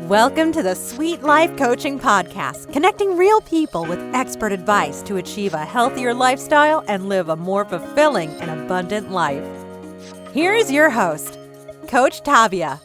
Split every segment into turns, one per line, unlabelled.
Welcome to the Sweet Life Coaching Podcast, connecting real people with expert advice to achieve a healthier lifestyle and live a more fulfilling and abundant life. Here is your host, Coach Tavia.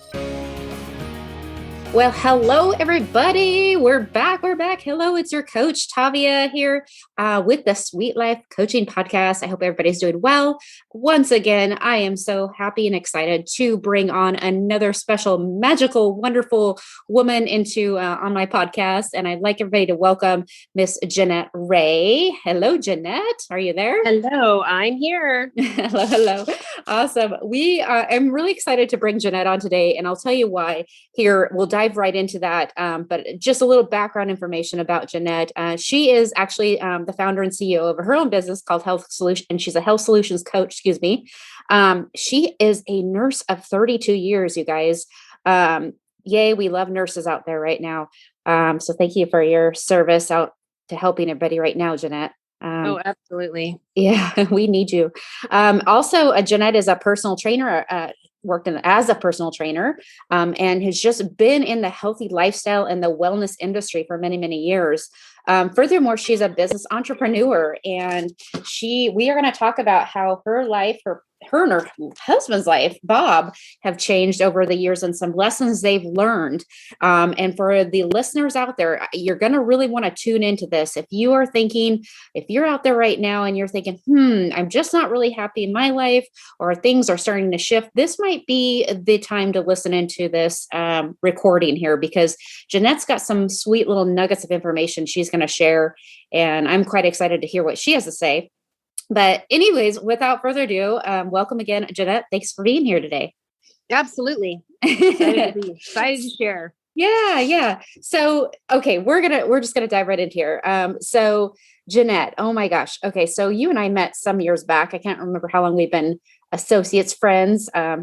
Well, hello, everybody. We're back. Hello, it's your coach, Tavia, here with the Sweet Life Coaching Podcast. I hope everybody's doing well. Once again, I am so happy and excited to bring on another special, magical, wonderful woman into on my podcast. And I'd like everybody to welcome Miss Jeanette Ray. Hello, Jeanette. Are you there?
Hello, I'm here.
Hello. Awesome. I'm really excited to bring Jeanette on today, and I'll tell you why here. We'll dive right into that. But just a little background information about Jeanette. She is actually the founder and CEO of her own business called Health Solutions, and she's a health solutions coach, She is a nurse of 32 years, you guys. Yay, we love nurses out there right now. So thank you for your service out to helping everybody right now, Jeanette.
Oh, absolutely.
Yeah, we need you. Also, Jeanette is a personal trainer, as a personal trainer, and has just been in the healthy lifestyle and the wellness industry for many, many years. Furthermore, she's a business entrepreneur, and we are going to talk about how her and her husband's life, Bob, have changed over the years and some lessons they've learned. And for the listeners out there, you're going to really want to tune into this. If you're out there right now and you're thinking, I'm just not really happy in my life, or things are starting to shift, this might be the time to listen into this recording here, because Jeanette's got some sweet little nuggets of information she's going to share. And I'm quite excited to hear what she has to say. But anyways, without further ado, welcome again, Jeanette. Thanks for being here today.
Absolutely. Excited to share.
Yeah. So, okay, we're just gonna dive right into here. So Jeanette, oh my gosh. Okay, so you and I met some years back. I can't remember how long we've been associates, friends. I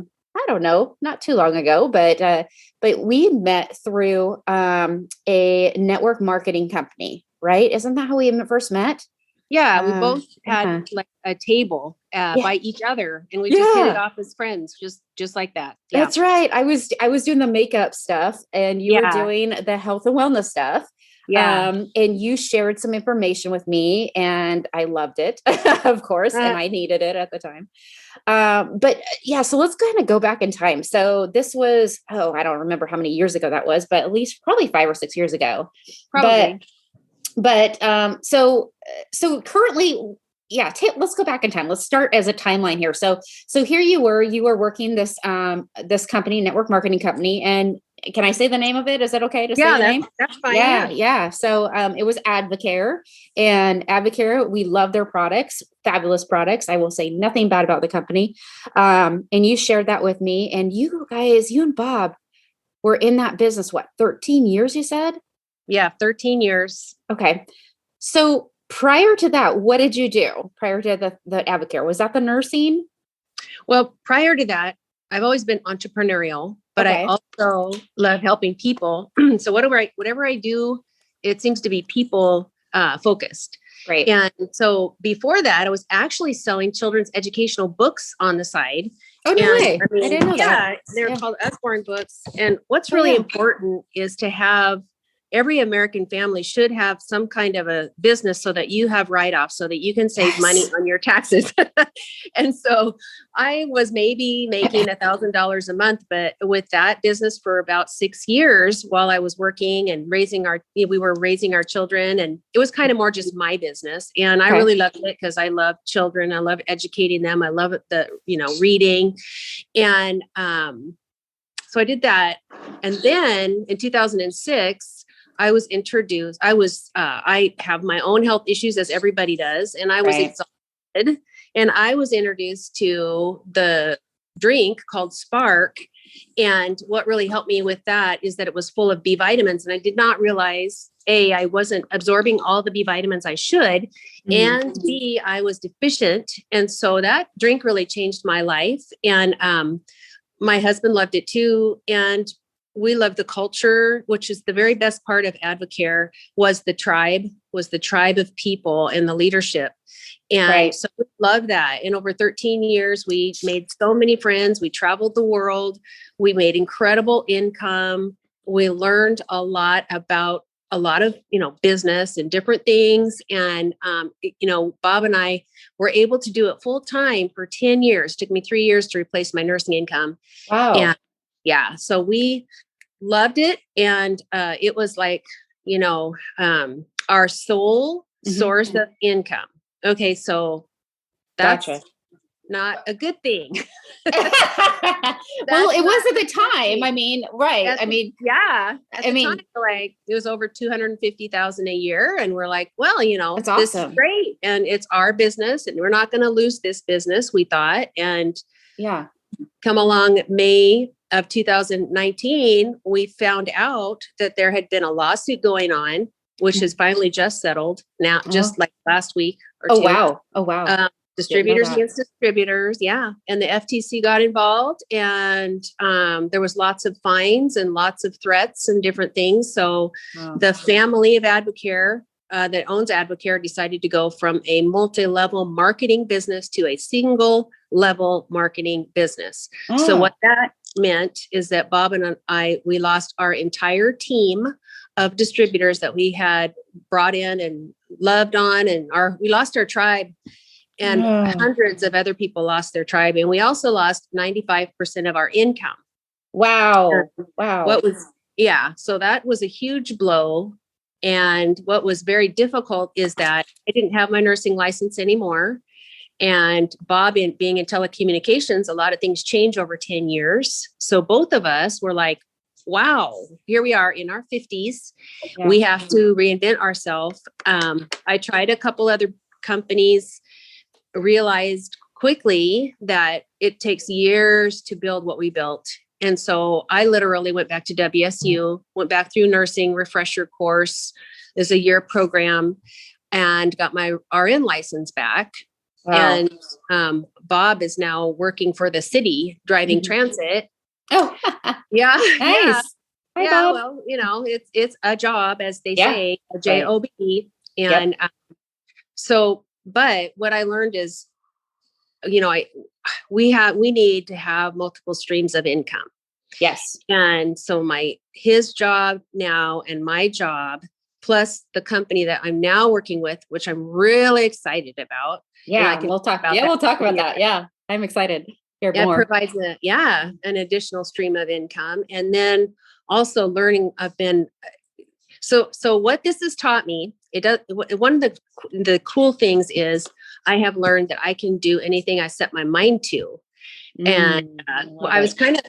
don't know, not too long ago, but we met through a network marketing company, right? Isn't that how we first met?
Yeah, we both had like a table by each other, and we just hit it off as friends, just like that.
Yeah. That's right. I was doing the makeup stuff, and you were doing the health and wellness stuff. Yeah. And you shared some information with me, and I loved it, of course, and I needed it at the time. But yeah, so let's kind of go back in time. So this was, I don't remember how many years ago that was, but at least probably 5 or 6 years ago.
Probably.
But so currently, let's go back in time. Let's start as a timeline here. So here you were working this company, network marketing company. And can I say the name of it? Is that okay to say the name?
That's fine.
Yeah. So it was Advocare, and Advocare, we love their products, fabulous products. I will say nothing bad about the company. And you shared that with me, and you and Bob were in that business, 13 years, you said?
Yeah, 13 years.
Okay. So prior to that, what did you do prior to the Advocare? Was that the nursing?
Well, prior to that, I've always been entrepreneurial, but I also love helping people. So whatever I do, it seems to be people focused.
Right.
And so before that, I was actually selling children's educational books on the side.
Oh, no way. I didn't know that.
They're called Usborne books. And what's really important is to have every American family should have some kind of a business so that you have write-offs so that you can save money on your taxes. And so I was maybe making $1,000 a month, but with that business for about 6 years while I was working and we were raising our children, and it was kind of more just my business. And I really loved it because I love children. I love educating them. I love reading. And so I did that. And then in 2006, I was introduced. I have my own health issues, as everybody does. And I was exhausted, and I was introduced to the drink called Spark. And what really helped me with that is that it was full of B vitamins. And I did not realize, A, I wasn't absorbing all the B vitamins I should, and B, I was deficient. And so that drink really changed my life. And my husband loved it too. And we love the culture, which is the very best part of Advocare, was the tribe of people and the leadership. And so we love that. And over 13 years, we made so many friends. We traveled the world. We made incredible income. we learned a lot about a lot of, business and different things. And, Bob and I were able to do it full time for 10 years. It took me 3 years to replace my nursing income.
Wow.
And yeah, so we loved it. And it was like, our sole source of income. Okay. So that's not a good thing.
Well, it was at the time. I mean, right.
At the time, like it was over 250,000 a year. And we're like, well,
that's
this
awesome.
is great. And it's our business and we're not going to lose this business, we thought. And come along May of 2019, we found out that there had been a lawsuit going on, which is finally just settled now, just like last week or two.
Oh, wow.
Distributors against distributors. Yeah. And the FTC got involved and there was lots of fines and lots of threats and different things. So the family of Advocare that owns Advocare decided to go from a multi-level marketing business to a single level marketing business. So what that meant is that Bob and we lost our entire team of distributors that we had brought in and loved on, and we lost our tribe. And hundreds of other people lost their tribe. And we also lost 95% of our income.
Wow.
So that was a huge blow. And what was very difficult is that I didn't have my nursing license anymore. And Bob, being in telecommunications, a lot of things change over 10 years. So both of us were like, wow, here we are in our 50s. Yeah. We have to reinvent ourselves. I tried a couple other companies, realized quickly that it takes years to build what we built. And so I literally went back to WSU, went back through nursing refresher course. There's a year program and got my RN license back. Wow. And Bob is now working for the city, driving transit.
Oh,
yeah.
Nice. Yeah.
Hi, Bob. Well, it's a job, as they say, a job. And but what I learned is, we need to have multiple streams of income.
Yes.
And so his job now and my job, plus the company that I'm now working with, which I'm really excited about.
Yeah. We'll talk about that. Yeah. I'm excited.
It provides an additional stream of income. And then also learning, so what this has taught me, one of the cool things is I have learned that I can do anything I set my mind to. And I was kind of,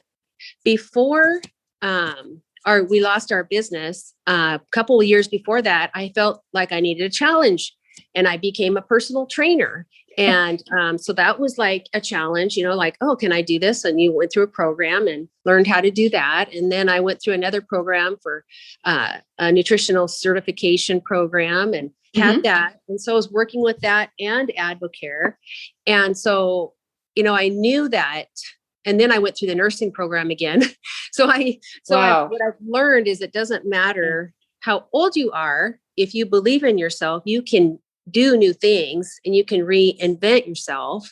before we lost our business, a couple of years before that, I felt like I needed a challenge and I became a personal trainer. And so that was like a challenge, like, oh, can I do this? And you went through a program and learned how to do that. And then I went through another program for a nutritional certification program and had that. And so I was working with that and Advocare. And so, I knew that. And then I went through the nursing program again. What I've learned is it doesn't matter how old you are. If you believe in yourself, you can do new things and you can reinvent yourself.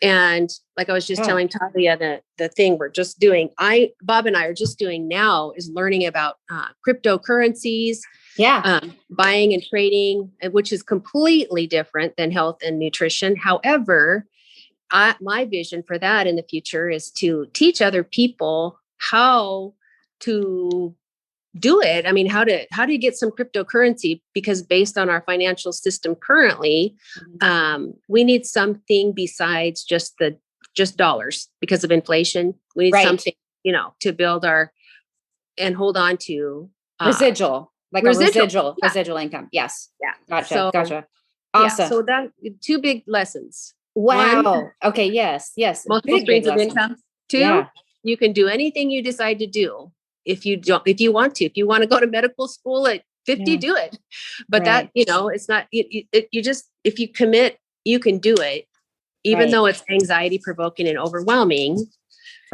And like I was just telling Tavia, the thing we're just doing, Bob and I are just doing now is learning about cryptocurrencies, buying and trading, which is completely different than health and nutrition. However, my vision for that in the future is to teach other people how to do it. I mean, how to get some cryptocurrency, because based on our financial system currently, we need something besides just dollars because of inflation. We need something, to build and hold on to
residual income. Yes.
Yeah.
Gotcha. Awesome.
Yeah, so that 2 big lessons.
Wow.
1,
okay. Yes.
Multiple streams of income. 2, you can do anything you decide to do. If you want to go to medical school at 50, do it. But that, it's not, you just, if you commit, you can do it, even though it's anxiety provoking and overwhelming,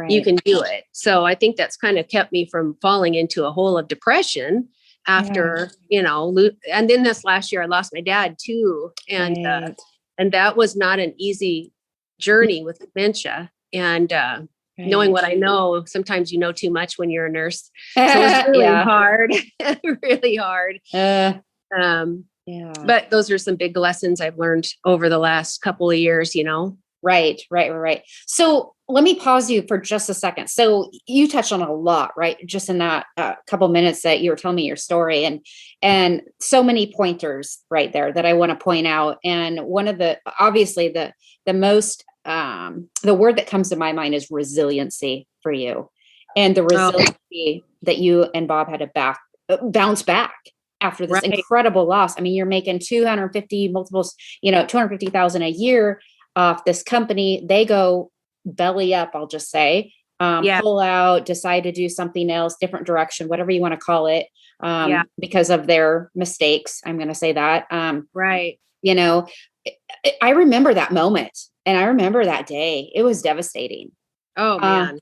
you can do it. So I think that's kind of kept me from falling into a hole of depression after, and then this last year I lost my dad too. And that was not an easy journey with dementia. And, knowing what I know, sometimes you know too much when you're a nurse. So it was really hard, really hard. But those are some big lessons I've learned over the last couple of years,
Right. So let me pause you for just a second. So you touched on a lot, right? Just in that couple minutes that you were telling me your story, and so many pointers right there that I want to point out. And one of obviously the most, the word that comes to my mind is resiliency for you, and the resiliency that you and Bob had to bounce back after this incredible loss. I mean, you're making 250,000 a year off this company. They go belly up, I'll just say, pull out, decide to do something else, different direction, whatever you want to call it, because of their mistakes. I'm going to say that. I remember that moment, and I remember that day. It was devastating.
Oh man.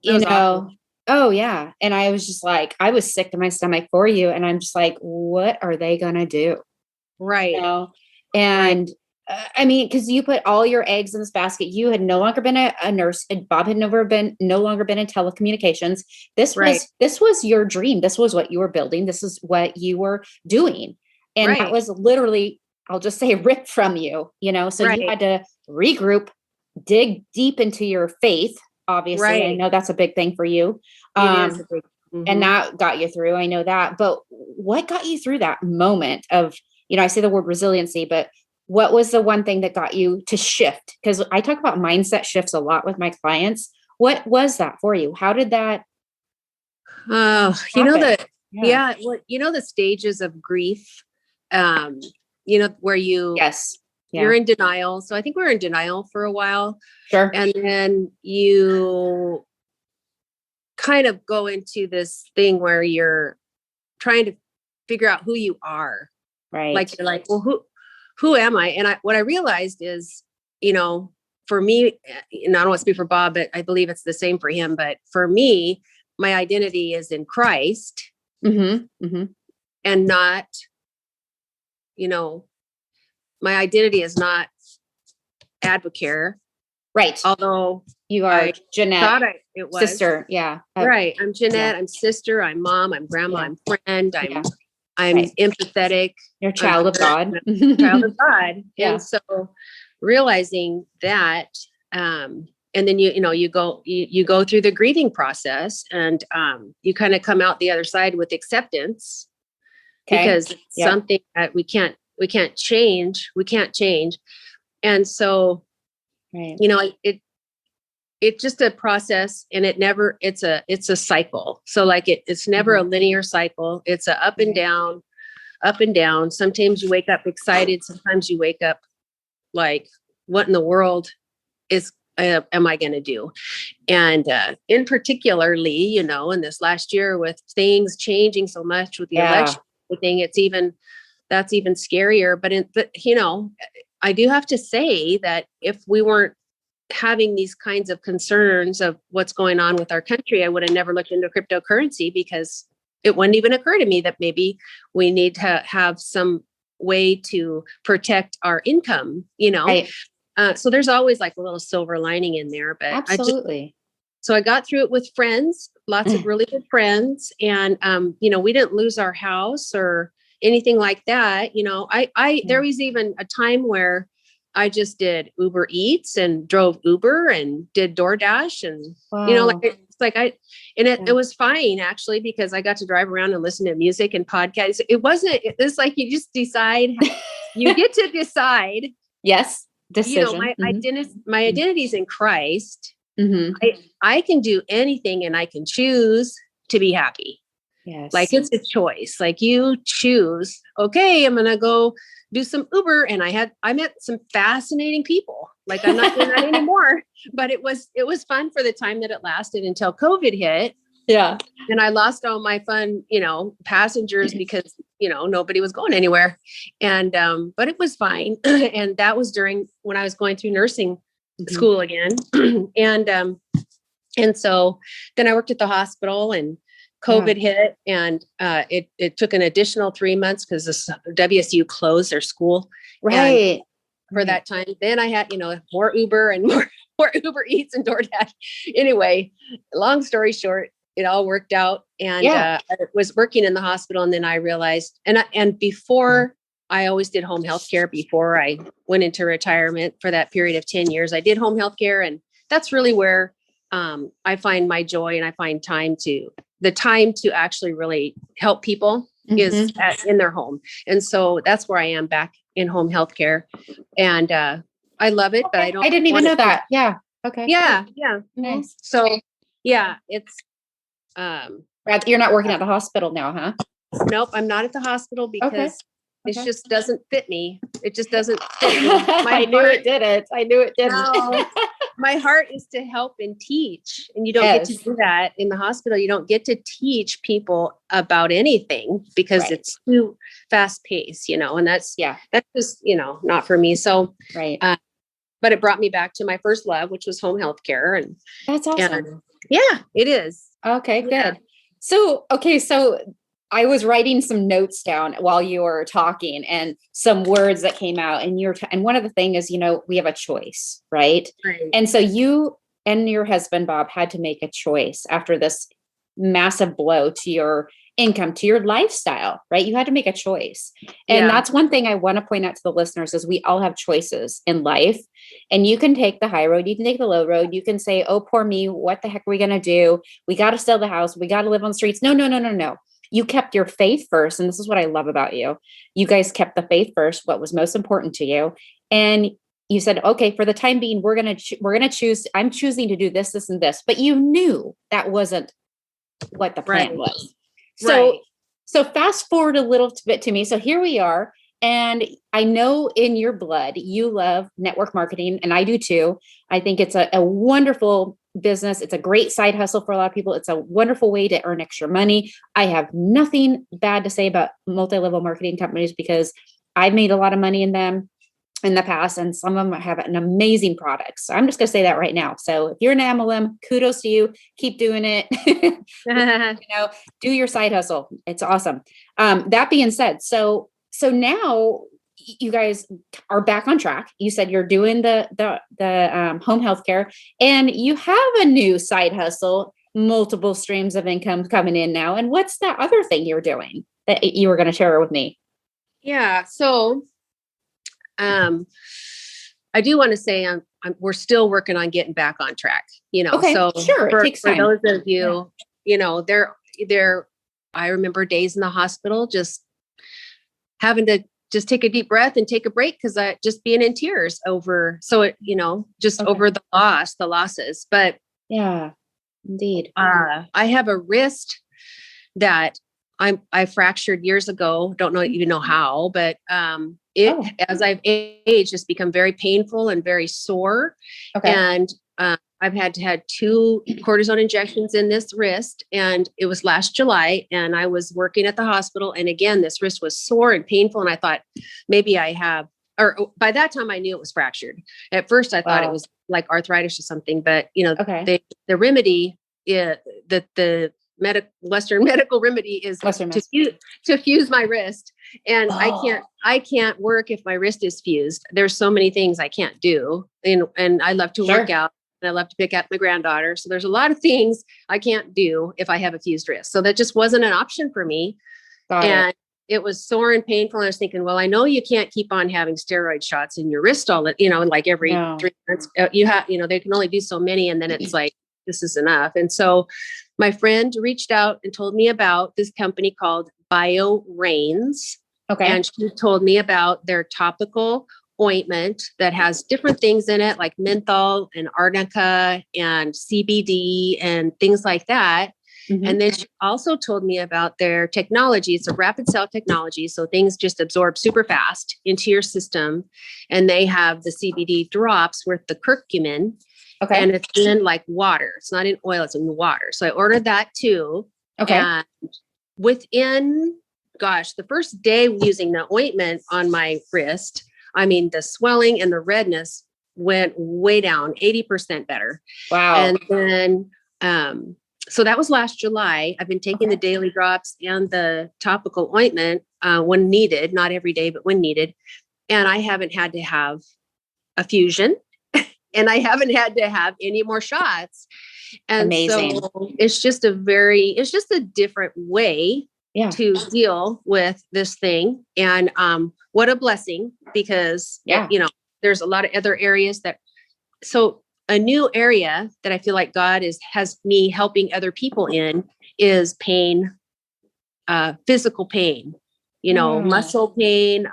Awful. Oh yeah. And I was just like, I was sick to my stomach for you. And I'm just like, what are they going to do?
Right.
And I mean, because you put all your eggs in this basket. You had no longer been a nurse, and Bob had no longer been in telecommunications. This was your dream. This was what you were building. This is what you were doing. And that was literally, I'll just say, ripped from you, so you had to regroup, dig deep into your faith. Obviously, I know that's a big thing for you. It is a big, and that got you through. I know that. But what got you through that moment of, I say the word resiliency, but what was the one thing that got you to shift? Because I talk about mindset shifts a lot with my clients. What was that for you? How did that?
The stages of grief, where you're in denial. So I think we were in denial for a while.
Sure.
And then you kind of go into this thing where you're trying to figure out who you are.
Right.
Like, you're like, well, who am I? And what I realized is, for me, and I don't want to speak for Bob, but I believe it's the same for him. But for me, my identity is in Christ, and not, my identity is not Advocare.
Right.
Although
you are Jeanette,
it was
sister. Yeah.
Right. I'm Jeanette. I'm sister. I'm mom. I'm grandma. I'm friend. I'm empathetic.
You're a child of God.
Child of God.
Yeah.
And so realizing that, and then you go through the grieving process, and you kind of come out the other side with acceptance, because it's something that we can't change. We can't change. And so, it's just a process, and it's a cycle. So like it's never a linear cycle. It's a up and down. Sometimes you wake up excited. Sometimes you wake up like, what in the world am I going to do? And in particularly, in this last year, with things changing so much with the election, thing, that's even scarier. But I do have to say that if we weren't having these kinds of concerns of what's going on with our country, I would have never looked into cryptocurrency, because it wouldn't even occur to me that maybe we need to have some way to protect our income,
Right.
So there's always like a little silver lining in there, but
absolutely.
So I got through it with friends, lots of really good friends. And, we didn't lose our house or anything like that. There was even a time where I just did Uber Eats and drove Uber and did DoorDash, and, it was fine actually, because I got to drive around and listen to music and podcasts. It's like, you just decide, you get to decide.
Yes. Decision.
My identity is in Christ. I can do anything, and I can choose to be happy.
Yes.
Like, it's a choice. Like, you choose, okay, I'm going to go do some Uber. And I met some fascinating people. Like, I'm not doing that anymore, but it was fun for the time that it lasted until COVID hit.
Yeah.
And I lost all my fun, passengers, because, nobody was going anywhere. And, but it was fine. And that was when I was going through nursing school again. And so then I worked at the hospital, and COVID hit, and it took an additional 3 months because the WSU closed their school.
Right.
for that time. Then I had, more Uber and more Uber Eats and DoorDash. Anyway, long story short, it all worked out. And I was working in the hospital, and then I realized, and before, I always did home health care before I went into retirement for that period of 10 years. I did home health care, and that's really where I find my joy, and I find the time to actually really help people is in their home. And so that's where I am, back in home health care. And I love it, but I
didn't even know that. Yeah. Okay.
Yeah. Yeah.
Nice.
So yeah, it's,
you're not working at the hospital now, huh?
Nope. I'm not at the hospital because it just doesn't fit me. It just doesn't fit me.
I knew it didn't.
No, my heart is to help and teach. And you don't get to do that in the hospital. You don't get to teach people about anything because it's too fast paced, and that's just, not for me. So, but it brought me back to my first love, which was home health care. And
that's awesome.
Yeah, it is.
Okay, good. So I was writing some notes down while you were talking, and some words that came out, and and one of the things is, we have a choice, right? And so you and your husband, Bob, had to make a choice after this massive blow to your income, to your lifestyle, right? You had to make a choice. And that's one thing I want to point out to the listeners is we all have choices in life, and you can take the high road. You can take the low road. You can say, oh, poor me. What the heck are we going to do? We got to sell the house. We got to live on the streets. No. You kept your faith first. And this is what I love about you. You guys kept the faith first, what was most important to you. And you said, okay, for the time being, we're going to choose, I'm choosing to do this, this, and this, but you knew that wasn't what the plan was. So fast forward a little bit to me. So here we are. And I know in your blood, you love network marketing, and I do too. I think it's a wonderful business. It's a great side hustle for a lot of people. It's a wonderful way to earn extra money. I have nothing bad to say about multi-level marketing companies because I've made a lot of money in them in the past, and some of them have an amazing product. So I'm just going to say that right now. So if you're an MLM, kudos to you. Keep doing it. Do your side hustle. It's awesome. That being said, so now you guys are back on track. You said you're doing the home healthcare, and you have a new side hustle, multiple streams of income coming in now. And what's that other thing you're doing that you were going to share with me?
Yeah. So, I do want to say we're still working on getting back on track,
Okay,
so
sure. It takes time.
For those of you, I remember days in the hospital, just having to just take a deep breath and take a break. Cause I just being in tears over, over the losses, but
yeah, indeed.
I have a wrist that I fractured years ago. Don't even know how, but, as I've aged, it's become very painful and very sore.
Okay.
And, I've had 2 cortisone injections in this wrist, and it was last July, and I was working at the hospital. And again, this wrist was sore and painful. And I thought maybe I have, or by that time I knew it was fractured. At first I thought it was like arthritis or something, but the remedy, the Western medical remedy is to fuse my wrist. And I can't work if my wrist is fused. There's so many things I can't do. And I love to work out. And I love to pick up my granddaughter. So there's a lot of things I can't do if I have a fused wrist. So that just wasn't an option for me. It was sore and painful. And I was thinking, well, I know you can't keep on having steroid shots in your wrist like every 3 months. They can only do so many. And then it's like, this is enough. And so my friend reached out and told me about this company called BioRains.
Okay.
And she told me about their topical ointment that has different things in it, like menthol and arnica and CBD and things like that. Mm-hmm. And then she also told me about their technology. It's a rapid cell technology. So things just absorb super fast into your system. And they have the CBD drops with the curcumin.
Okay.
And it's in like water. It's not in oil, it's in water. So I ordered that too.
Okay.
And within, the first day using the ointment on my wrist, the swelling and the redness went way down, 80% better.
Wow.
And then, so that was last July. I've been taking the daily drops and the topical ointment when needed, not every day, but when needed. And I haven't had to have a fusion and I haven't had to have any more shots. And
Amazing.
so it's just a different way to deal with this thing. And what a blessing, because, there's a lot of other areas so a new area that I feel like God has me helping other people in is pain, physical pain, muscle pain,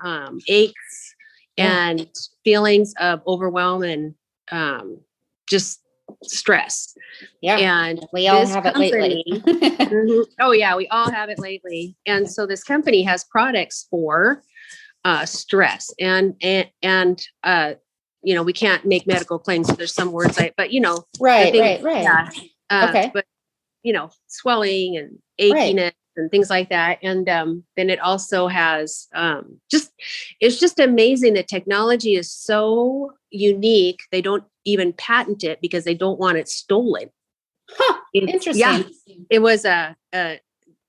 aches, and feelings of overwhelm and just stress. Yeah. And
we all have it lately.
Oh yeah, we all have it lately. And so this company has products for stress and we can't make medical claims. So there's some words but
right.
Yeah.
Okay.
But swelling and achiness and things like that. And then it also has it's just amazing. The technology is so unique. They don't even patent it because they don't want it stolen.
Huh, interesting.
Yeah, it was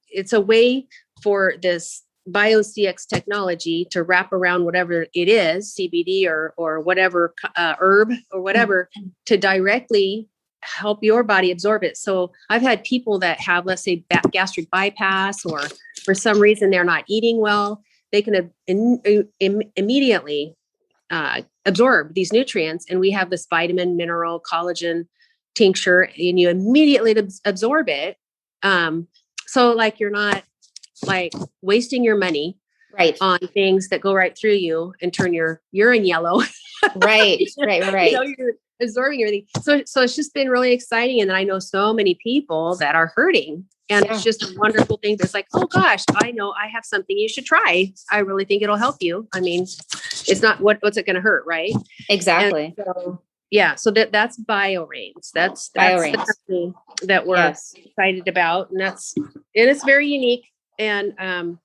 it's a way for this BioCX technology to wrap around whatever it is, CBD or whatever herb or whatever, to directly help your body absorb it. So I've had people that have, let's say, gastric bypass, or for some reason they're not eating well. They can immediately absorb these nutrients. And we have this vitamin, mineral, collagen tincture, and you immediately absorb it. So like you're not like wasting your money on things that go right through you and turn your urine yellow.
Right.
You're absorbing everything. So it's just been really exciting. And I know so many people that are hurting, and it's just a wonderful thing. That's like, oh gosh, I know I have something you should try. I really think it'll help you. I mean, it's not what's it going to hurt, right?
Exactly.
And so that's BioRains. That's the company that we're excited about, and it's very unique. And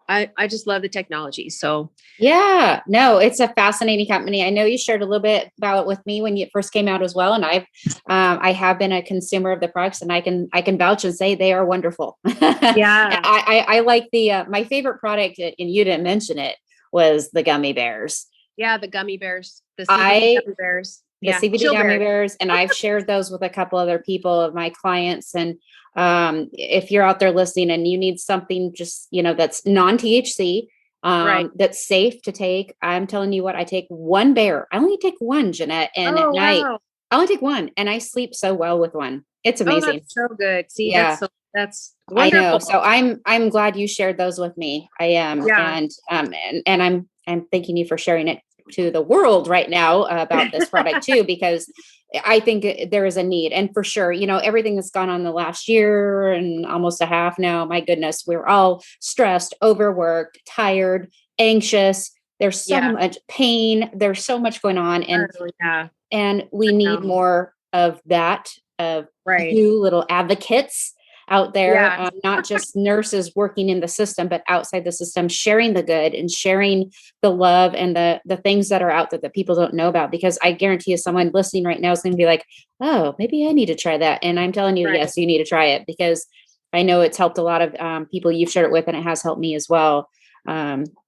I just love the technology. So
it's a fascinating company. I know you shared a little bit about it with me when you first came out as well. And I have been a consumer of the products, and I can vouch and say they are wonderful.
Yeah.
I like my favorite product, and you didn't mention it, was the gummy bears.
Yeah. The gummy bears, the CBD gummy bears.
The CBD gummy bears. And I've shared those with a couple other people of my clients. And if you're out there listening and you need something just, that's non-THC, that's safe to take, I'm telling you what, I take one bear. I only take one, Jeanette. And at night, I only take one, and I sleep so well with one. It's amazing.
That's so good. See, that's wonderful.
I know. So I'm glad you shared those with me. I am. And I'm thanking you for sharing it to the world right now about this product too, because I think there is a need. And for sure, everything that's gone on the last year and almost a half now, my goodness, we're all stressed, overworked, tired, anxious. There's so much pain. There's so much going on. And we need more of that, of you little advocates out there, not just nurses working in the system, but outside the system, sharing the good and sharing the love and the things that are out there that people don't know about. Because I guarantee you, someone listening right now is going to be like, oh, maybe I need to try that. And I'm telling you, yes, you need to try it, because I know it's helped a lot of people you've shared it with, and it has helped me as well.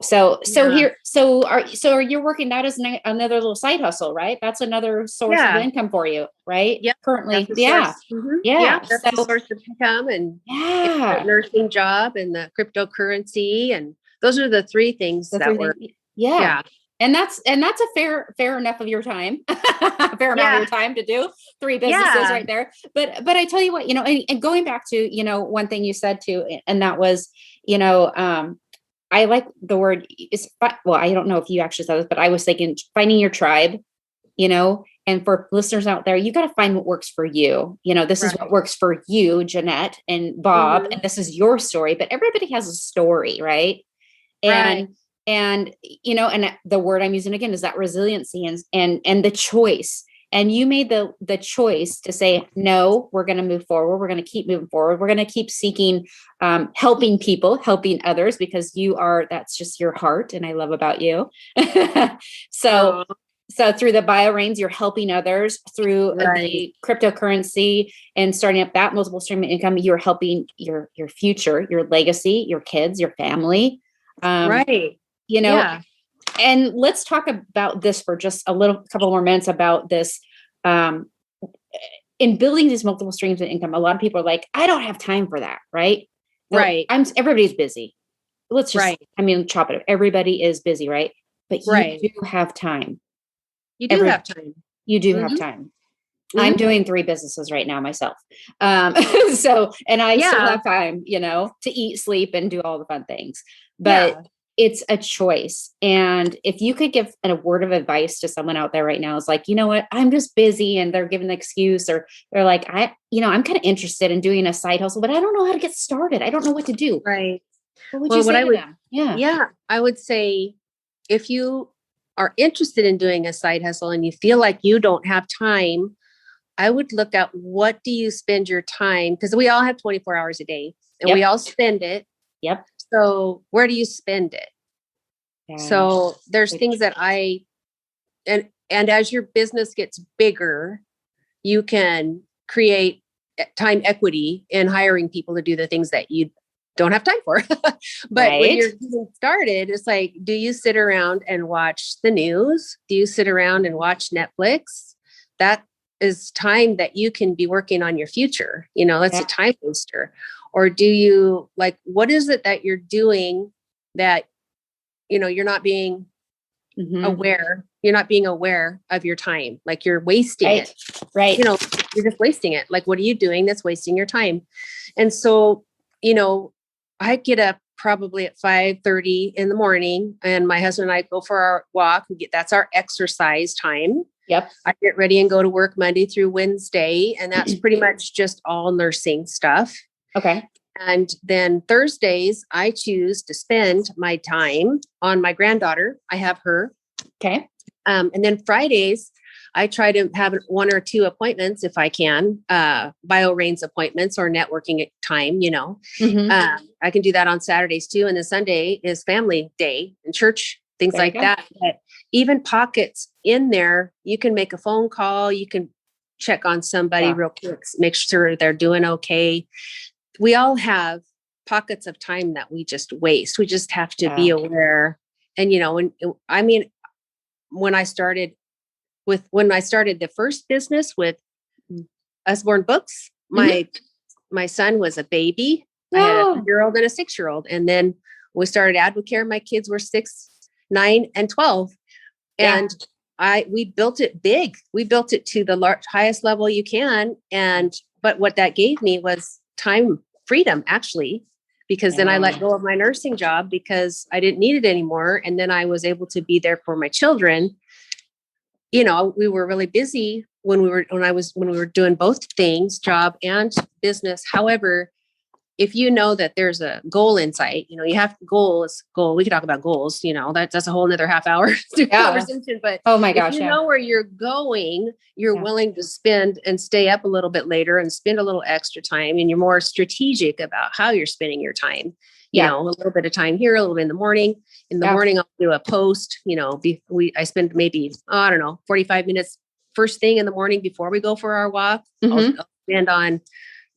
So are you working that as another little side hustle, right? That's another source of income for you, right?
Yeah.
Currently.
That's the source of income, and the nursing job, and the cryptocurrency. And those are the three things
And that's a fair enough of your time, fair amount of your time to do 3 businesses right there. But I tell you what, and going back to, one thing you said too, and that was, I like the word I don't know if you actually said this, but I was thinking finding your tribe, and for listeners out there, you got to find what works for you. This is what works for you, Jeanette and Bob, and this is your story, but everybody has a story, right? And the word I'm using again is that resiliency and the choice. And you made the choice to say, no, we're going to move forward. We're going to keep moving forward. We're going to keep seeking, helping people, helping others, because that's just your heart. And I love about you. So through the BioRains, you're helping others. Through the cryptocurrency and starting up that multiple stream of income, you're helping your future, your legacy, your kids, your family. And let's talk about this for just couple more minutes about this. In building these multiple streams of income, a lot of people are like, I don't have time for that. Right. No,
Right.
Everybody's busy. Let's just,
Right.
chop it up. Everybody is busy. Right. But you do have time.
You do have time.
You do have time. I'm doing 3 businesses right now myself. So, and I still have time, to eat, sleep, and do all the fun things, but it's a choice. And if you could give a word of advice to someone out there right now, is like, you know what, I'm just busy, and they're giving the excuse, or they're like, I'm kind of interested in doing a side hustle, but I don't know how to get started. I don't know what to do.
Right.
What would you say to them?
Yeah. I would say, if you are interested in doing a side hustle and you feel like you don't have time, I would look at, what do you spend your time? Because we all have 24 hours a day, and we all spend it.
Yep.
So where do you spend it?
Yeah.
So there's things that and as your business gets bigger, you can create time equity in hiring people to do the things that you don't have time for. But when you're getting started, it's like, do you sit around and watch the news? Do you sit around and watch Netflix? That is time that you can be working on your future. That's a time waster. Or do you, like, what is it that you're doing that, you're not being aware? You're not being aware of your time. Like, you're wasting it.
Right.
You're just wasting it. Like, what are you doing that's wasting your time? And so, I get up probably at 5:30 in the morning, and my husband and I go for our walk. That's our exercise time.
Yep.
I get ready and go to work Monday through Wednesday, and that's pretty much just all nursing stuff.
Okay.
And then Thursdays, I choose to spend my time on my granddaughter. I have her.
Okay.
And then Fridays, I try to have 1 or 2 appointments if I can, BioRains appointments or networking time, I can do that on Saturdays too. And then Sunday is family day and church, things like that. But even pockets in there, you can make a phone call. You can check on somebody real quick, make sure they're doing okay. We all have pockets of time that we just waste. We just have to be aware. And, when I started the first business with Usborne Books, my son was a baby. I had a 3-year-old and a 6-year-old. And then we started Advocare. My kids were 6, 9, and 12. And we built it big. We built it to the highest level you can. But what that gave me was time freedom, actually, because then I let go of my nursing job because I didn't need it anymore. And then I was able to be there for my children. We were really busy when we were doing both things, job and business. However, if you know that there's a goal in sight, you have goal. We could talk about goals, that's a whole nother half hour conversation, but
oh my gosh,
if you know where you're going, you're willing to spend and stay up a little bit later and spend a little extra time. And you're more strategic about how you're spending your time, a little bit of time here, a little bit in the morning. In the morning, I'll do a post, I spend maybe, 45 minutes first thing in the morning before we go for our walk. I'll spend on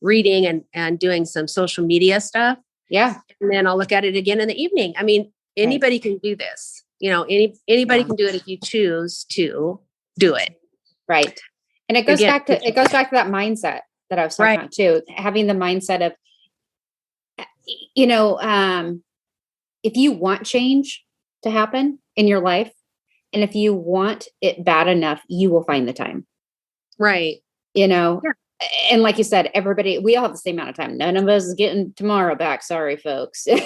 reading and doing some social media stuff. Yeah. And then I'll look at it again in the evening. I mean, anybody can do this, anybody can do it if you choose to do it.
Right. And it goes back to that mindset that I was talking about too, having the mindset of, if you want change to happen in your life, and if you want it bad enough, you will find the time.
Right.
And like you said, we all have the same amount of time. None of us is getting tomorrow back. Sorry, folks. Or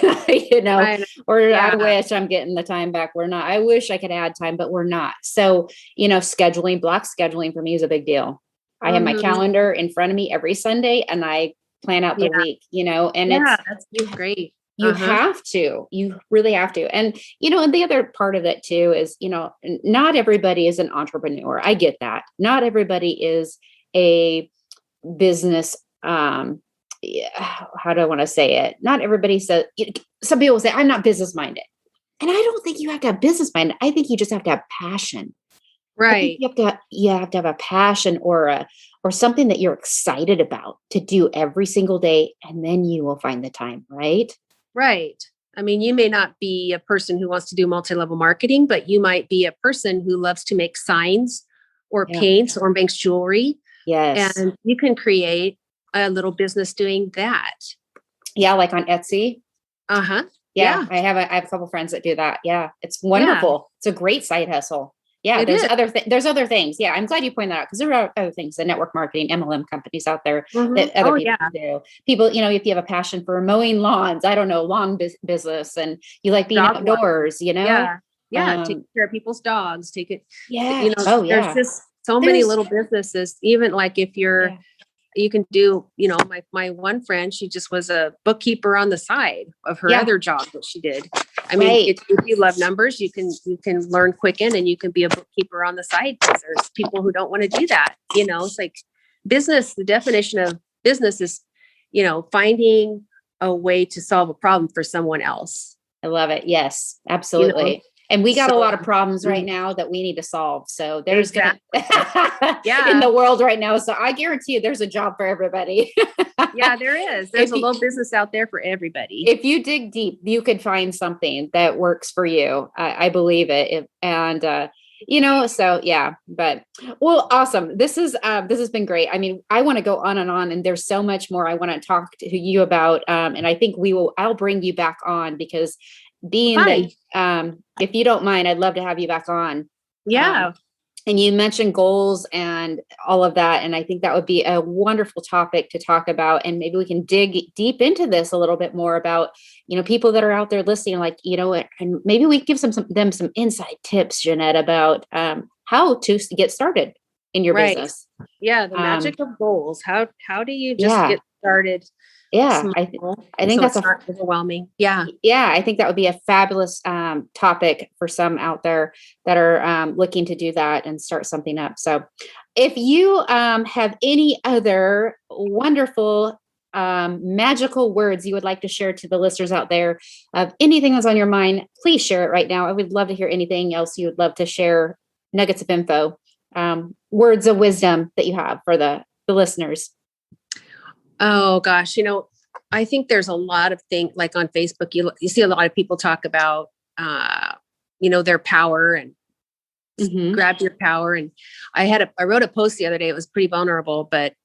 I wish I'm getting the time back. We're not. I wish I could add time, but we're not. So, block scheduling for me is a big deal. I have my calendar in front of me every Sunday, and I plan out the week, and
that's great.
You have to, you really have to. And, and the other part of it too is, not everybody is an entrepreneur. I get that. Not everybody is a business. How do I want to say it? Not everybody says, some people say, I'm not business minded. And I don't think you have to have business mind. I think you just have to have passion. Right. You have to have a passion or something that you're excited about to do every single day. And then you will find the time. Right.
Right. I mean, you may not be a person who wants to do multi-level marketing, but you might be a person who loves to make signs or paints or makes jewelry.
Yes.
And you can create a little business doing that.
Yeah. Like on Etsy.
Uh-huh.
Yeah. I have a couple friends that do that. Yeah. It's wonderful. It's a great side hustle. Yeah. There's other things. Yeah. I'm glad you pointed that out because there are other things, the network marketing, MLM companies out there that other people do. People, if you have a passion for mowing lawns, I don't know, lawn business, and you like being outdoors,
Yeah. Take care of people's dogs, take it.
Yeah.
There's just so many little businesses, even like if you're, you can do, my one friend, she just was a bookkeeper on the side of her other job that she did. I mean, if you love numbers, you can learn Quicken and you can be a bookkeeper on the side. Because there's people who don't want to do that. It's like business. The definition of business is, finding a way to solve a problem for someone else.
I love it. Yes, absolutely. And we got a lot of problems right now that we need to solve. So there's in the world right now. So I guarantee you there's a job for everybody.
Yeah, there is. There's a little business out there for everybody.
If you dig deep, you could find something that works for you. I believe it. So yeah, but awesome. This has been great. I mean, I want to go on, and there's so much more I want to talk to you about. And I think I'll bring you back on because if you don't mind, I'd love to have you back on.
Yeah.
And you mentioned goals and all of that. And I think that would be a wonderful topic to talk about. And maybe we can dig deep into this a little bit more about, people that are out there listening, like, and maybe we give them some inside tips, Jeanette, about how to get started in your business.
Yeah. The magic of goals. How do you just get started?
Yeah, I think that's
not overwhelming. Yeah.
Yeah. I think that would be a fabulous topic for some out there that are looking to do that and start something up. So if you have any other wonderful magical words you would like to share to the listeners out there of anything that's on your mind, please share it right now. I would love to hear anything else you would love to share, nuggets of info, words of wisdom that you have for the listeners.
Oh gosh, I think there's a lot of things like on Facebook, you see a lot of people talk about, their power and grab your power. And I wrote a post the other day. It was pretty vulnerable, but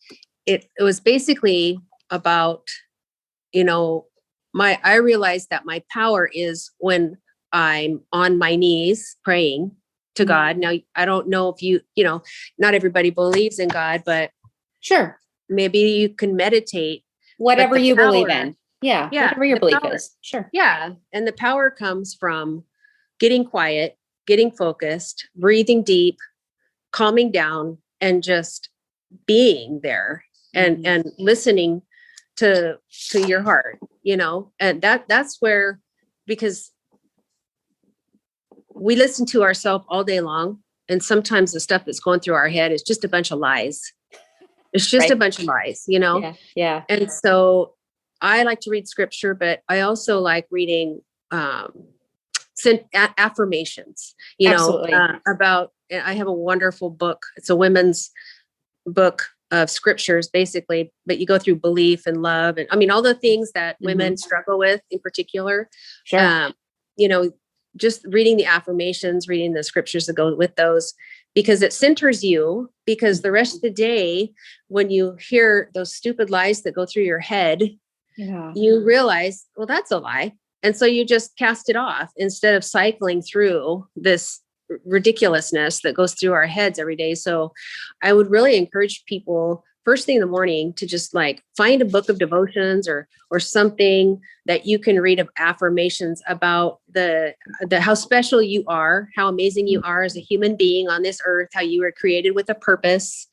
it was basically about, I realized that my power is when I'm on my knees praying to God. Now, I don't know if not everybody believes in God, but
sure.
Maybe you can meditate.
Whatever you believe in. Yeah. Whatever your belief is. Sure.
Yeah. And the power comes from getting quiet, getting focused, breathing deep, calming down, and just being there and listening to your heart, and that's where, because we listen to ourselves all day long. And sometimes the stuff that's going through our head is just a bunch of lies. It's just a bunch of lies,
Yeah.
And so I like to read scripture, but I also like reading affirmations, about, I have a wonderful book. It's a women's book of scriptures, basically, but you go through belief and love. And I mean, all the things that women struggle with in particular,
sure.
Just reading the affirmations, reading the scriptures that go with those, because it centers you, because the rest of the day, when you hear those stupid lies that go through your head, you realize, well, that's a lie. And so you just cast it off instead of cycling through this ridiculousness that goes through our heads every day. So I would really encourage people first thing in the morning to just like find a book of devotions or something that you can read of affirmations about the how special you are, how amazing you are as a human being on this earth, how you were created with a purpose,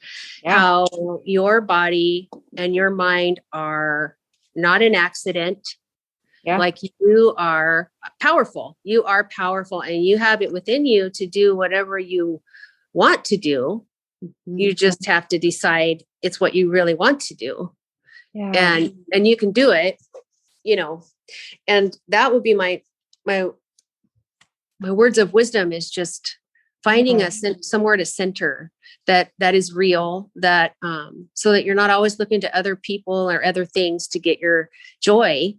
how your body and your mind are not an accident. Like you are powerful. You are powerful and you have it within you to do whatever you want to do. You just have to decide it's what you really want to do. And you can do it, and that would be my words of wisdom is just finding somewhere to center that is real, that so that you're not always looking to other people or other things to get your joy.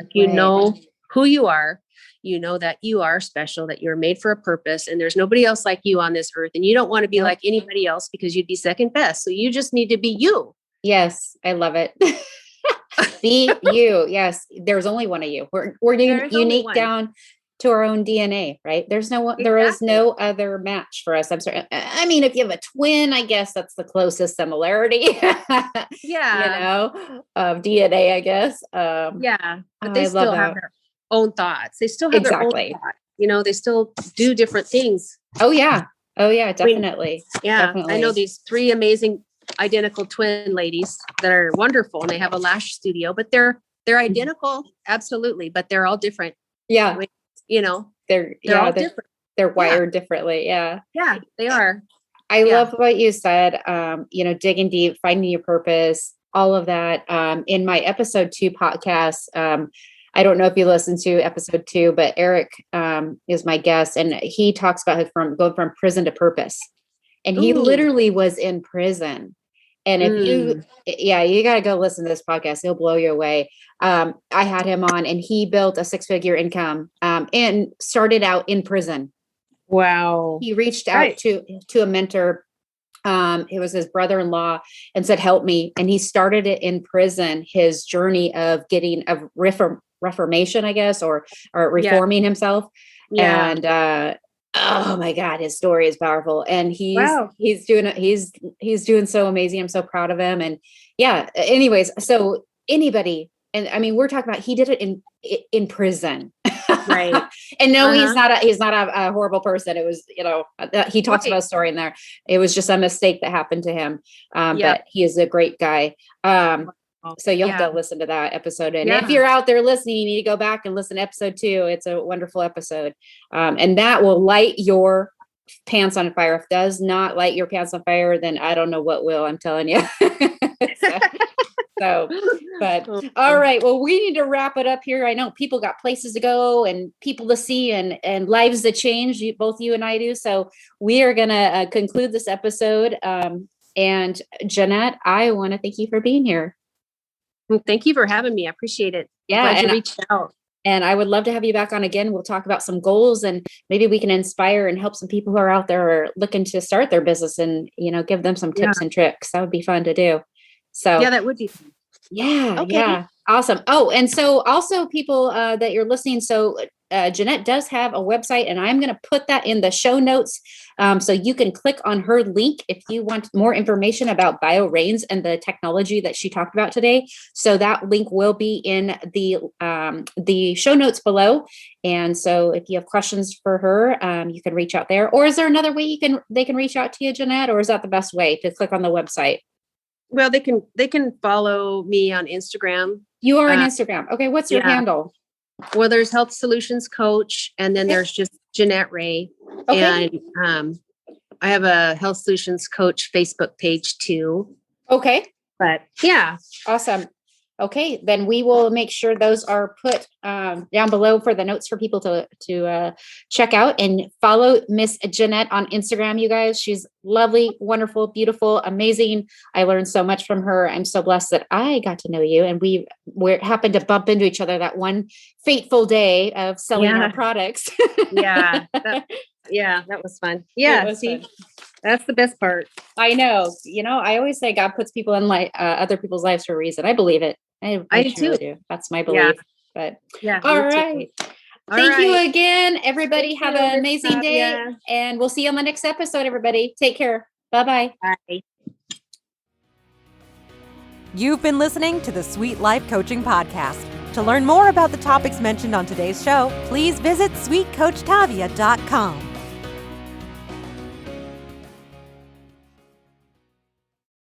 Like, you know who you are. You know that you are special, that you're made for a purpose, and there's nobody else like you on this earth. And you don't want to be like anybody else because you'd be second best. So you just need to be you.
Yes, I love it. Be you. Yes, there's only one of you. We're unique down to our own DNA, right? There is no other match for us. I'm sorry. I mean, if you have a twin, I guess that's the closest similarity. Of DNA, I guess.
But they still have their own thoughts. They still have their own thoughts. They still do different things.
Oh yeah, definitely.
I know these 3 amazing identical twin ladies that are wonderful, and they have a lash studio, but they're identical, absolutely, but they're all different.
Yeah.
They're all different.
They're wired differently. Yeah,
they are.
I love what you said. Digging deep, finding your purpose, all of that. In my episode 2 podcast, I don't know if you listened to episode 2, but Eric is my guest, and he talks about going from prison to purpose. And he literally was in prison. And if you got to go listen to this podcast, he'll blow you away. I had him on, and he built a 6-figure income and started out in prison.
Wow.
He reached out to a mentor. It was his brother-in-law, and said, help me. And he started it in prison, his journey of getting a reformation, I guess, or reforming himself. Yeah. And, oh my God, his story is powerful. And he's doing so amazing. I'm so proud of him. And anyways, so anybody, and I mean, we're talking about, he did it in prison.
Right.
And no, he's not a horrible person. It was, he talks about a story in there. It was just a mistake that happened to him. But he is a great guy. So you'll have to listen to that episode. And if you're out there listening, you need to go back and listen to episode 2. It's a wonderful episode. And that will light your pants on fire. If it does not light your pants on fire, then I don't know what will, I'm telling you. But all right. Well, we need to wrap it up here. I know people got places to go and people to see and lives to change. Both you and I do. So we are going to conclude this episode. And Jeanette, I want to thank you for being here.
Well, thank you for having me. I appreciate it.
Yeah.
Glad you reached out.
And I would love to have you back on again. We'll talk about some goals, and maybe we can inspire and help some people who are out there looking to start their business, and, give them some tips and tricks. That would be fun to do. So
that would be fun.
Yeah. Okay. Yeah. Awesome. Oh, and so also people that you're listening. So Jeanette does have a website, and I'm going to put that in the show notes. So you can click on her link if you want more information about BioRains and the technology that she talked about today. So that link will be in the show notes below. And so if you have questions for her, you can reach out there. Or is there another way they can reach out to you, Jeanette, or is that the best way to click on the website?
Well, they can follow me on Instagram.
You are on Instagram. Okay. What's your handle?
Well, there's Health Solutions Coach, and then there's just Jeanette Ray. Okay. And I have a Health Solutions Coach Facebook page too.
Okay.
But yeah.
Awesome. Okay. Then we will make sure those are put down below for the notes for people to check out, and follow Miss Jeanette on Instagram, you guys. She's lovely, wonderful, beautiful, amazing. I learned so much from her. I'm so blessed that I got to know you, and we happened to bump into each other that one fateful day of selling our products.
That was fun. Yeah. Fun. That's the best part.
I know. I always say God puts people in other people's lives for a reason. I believe it. I truly do. That's my belief. But all right. Thank you again, everybody. Have an amazing day, and we'll see you on the next episode, everybody. Take care. Bye-bye.
Bye.
You've been listening to the Sweet Life Coaching Podcast. To learn more about the topics mentioned on today's show, please visit sweetcoachtavia.com.